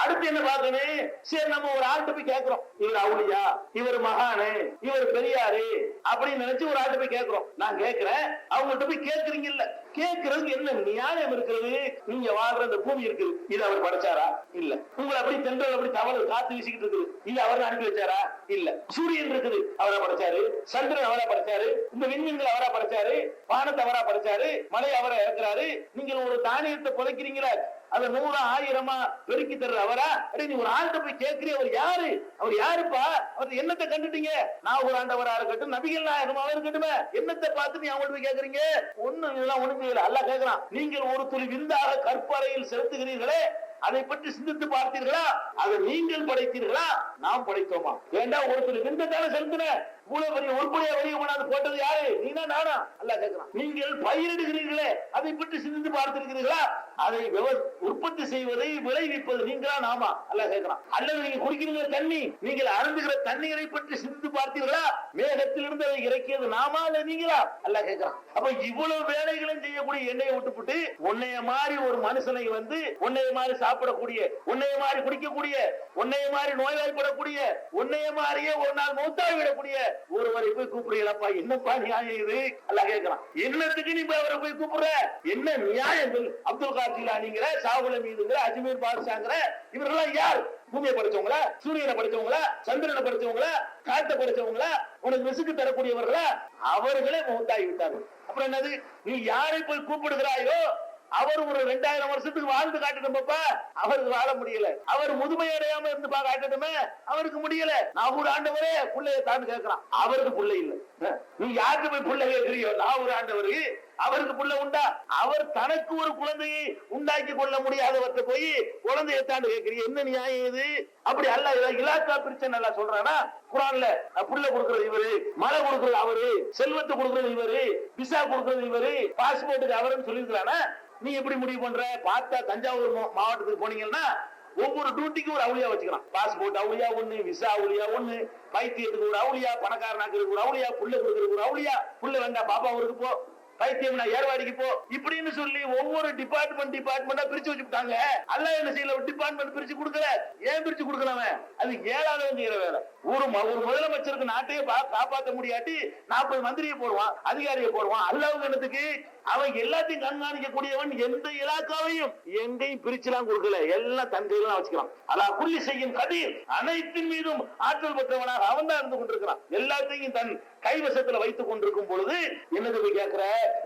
அடுத்து என்ன பார்க்கணும்? சரி, நம்ம ஒரு ஆள்கிட்ட போய் கேட்கிறோம், இவர் அவுலியா, இவர் மகானு, இவர் பெரியாரு அப்படின்னு நினைச்சு ஒரு ஆள்கிட்ட போய் கேட்கிறோம். நான் கேட்கிறேன், அவங்கள்ட்ட போய் கேட்கறீங்கல்ல, கேட்கறதுக்கு என்ன நியாயம் இருக்கிறது? நீங்க வாழ்ற இந்த பூமி இருக்குது, இது அவர் படைச்சாரா? இல்ல. உங்களை அப்படி தென்றல் அப்படி தவறு காத்து வீசிக்கிட்டு இருக்குது, இது அவர் அனுப்பி வச்சாரா? இல்ல. சூரியன் இருக்குது, அவரா படைச்சாரு. சந்திரன் அவரா படைச்சாரு. இந்த விண்மீன்கள் அவரா படைச்சாரு. வானத்தை அவரா படைச்சாரு. மழை அவரா இறக்குறாரு. நீங்கள் ஒரு தானியத்தை புதைக்கிறீங்களா, அதை 100 1000 பெருக்கி தர்ற அவரா? நீ ஒரு ஆள்கிட்ட போய் கேட்கிறீ, அவர் யாரு? அவர் யாருப்பா? அவர் என்னத்தை கண்டுட்டீங்க? நான் ஒரு ஆண்டவரா இருக்கட்டும், நபிகள் நாயகமாவே இருக்கட்டுமே, என்னத்தை பார்த்து நீ அவங்கள்ட்ட போய் கேட்கறீங்க? ஒண்ணும் இதெல்லாம் ஒண்ணுமே இல்லை. அல்லாஹ் கேட்கிறான், நீங்கள் ஒரு துளி விந்தாக கற்பறையில் செலுத்துகிறீர்களே, அதை பற்றி சிந்தித்து பார்த்தீர்களா? அதை நீங்கள் படைத்தீர்களா, நாம் படைத்தோமா? ஏண்டா ஒரு துளி விந்தத்தான செலுத்தின, இவ்வளவு பெரிய உருப்படியா வெளியே கொண்டாந்து போட்டது யாரு? நீனா நானா? அல்லாஹ் கேட்கிறான். நீங்கள் பயிரிடுகிறீர்களே, அதை பற்றி சிந்தித்து பார்த்திருக்கிறீர்களா? அதை உற்பத்தி செய்வதை விளைவிப்பது நீங்களா நாமா? அல்லாஹ் கேட்கிறான். அல்லது நீங்க குடிக்கிறீங்க தண்ணி, நீங்கள் அருந்துகிற தண்ணீரை பற்றி சிந்தித்து பார்த்தீர்களா? மேகத்திலிருந்து அதை இறக்கியது நாமா இல்ல நீங்களா? அல்லாஹ் கேட்கிறான். அப்ப இவ்வளவு வேலைகளும் செய்யக்கூடிய எண்ணெயை விட்டுப்புட்டு உன்னைய மாதிரி ஒரு மனுஷனை வந்து உன்னைய மாதிரி சாப்பிடக்கூடிய, உன்னைய மாதிரி குடிக்கக்கூடிய, உன்னைய மாதிரி நோய்வாய்ப்படக்கூடிய, உன்னைய மாதிரியே ஒரு நாள் மூத்தாவி விடக்கூடிய ஒருவரை போய் கூப்பிடுறீங்களப்பா, என்னப்பா நியாயம் இது? அல்லாஹ் கேட்கிறான். என்னத்துக்கு நீ அவரை போய் கூப்பிடுற? என்ன நியாயங்கள்? அப்துல் காதர் ஜிலானிங்கிற, ஷாவுல் ஹமீதுங்கிற, அஜ்மீர் பாதுஷாங்கிற இவரெல்லாம் யார்? பூமியை படிச்சவங்களா? சூரியனை படிச்சவங்களா? சந்திரனை படிச்சவங்களா? காற்றை படிச்சவங்களா? உனக்கு ரிசுக்கு தரக்கூடியவர்களா? அவர்களே மூத்தாகி விட்டார்கள். அப்புறம் என்னது? நீ யாரை போய் கூப்பிடுகிறாயோ அவர் ஒரு 2000 வருஷத்துக்கு வாழ்ந்து காட்டணும்ப்பா, அவருக்கு வாழ முடியல. அவர் முதுமை அடையாம இருந்து காட்டணுமே, அவருக்கு முடியல. நான் ஒரு ஆண்டவரே பிள்ளைய தான் கேட்கிறான், அவருக்கு பிள்ளை இல்ல. நீ யாருக்கு போய் பிள்ளை கேட்கிறியோ? நான் ஒரு ஆண்டவருக்கு, அவருக்கு பிள்ளை உண்டா? அவர் தனக்கு ஒரு குழந்தையை உண்டாக்கி கொள்ள முடியாதவற்றை போய் குழந்தையை தாண்டு கேட்கிறீங்க, என்ன நியாயம் இது? அப்படி அல்ல இலாக்கா பிரிச்சு நல்லா சொல்றானா குரான்ல? புள்ள கொடுக்கிறது இவரு, மழை கொடுக்கிறது அவரு, செல்வத்தை கொடுக்கிறது இவரு, விசா கொடுக்கிறது இவரு, பாஸ்போர்ட்டுக்கு அவருன்னு சொல்லிருக்கிறானா? நீ எப்படி முடிவு பண்ற? பார்த்தா தஞ்சாவூர் மாவட்டத்துக்கு போனீங்கன்னா ஒவ்வொரு டியூட்டிக்கும் ஒரு அவுளியா வச்சுக்கலாம். பாஸ்போர்ட் அவுளியா ஒண்ணு, விசா அவுளியா ஒண்ணு, பைத்தியத்துக்கு ஒரு அவுளியா, பணக்காரனாக்கு ஒரு அவுளியா, புள்ள கொடுக்கறதுக்கு ஒரு அவுளியா, புள்ள வேண்டாம் பாப்பா ஊருக்கு போ, பைத்தியம்னா ஏர்வாடிக்கு போ, இப்படின்னு சொல்லி ஒவ்வொரு டிபார்ட்மெண்டா பிரிச்சு வச்சுட்டாங்க. அல்லாஹ் என்ன செய்யல? ஒரு டிபார்ட்மெண்ட் பிரிச்சு கொடுக்கல. ஏன் பிரிச்சு கொடுக்கலாம? அது ஏழாவது செய்யற வேலை. ஒரு முதலமைச்சருக்கு நாட்டையே காப்பாற்ற முடியாட்டி 40 மந்திரியை போடுவான், அதிகாரியை போடுவான். அல்லாஹ் என்னத்துக்கு? அவன் எல்லாத்தையும் கண்காணிக்கக்கூடியவன். எந்த இலாக்காவையும் எங்கேயும் பிரிச்சுலாம் கொடுக்கல, எல்லாம் தன் கையில வச்சுக்கிறான். அல்லாஹ் குல்லி செய்யும் கதீர், அனைத்தின் மீதும் ஆற்றல் பெற்றவனாக அவன் தான் இருந்து கொண்டிருக்கிறான். எல்லாத்தையும் தன் கைவசத்துல வைத்துக் கொண்டிருக்கும் பொழுது என்னது கேட்கிற?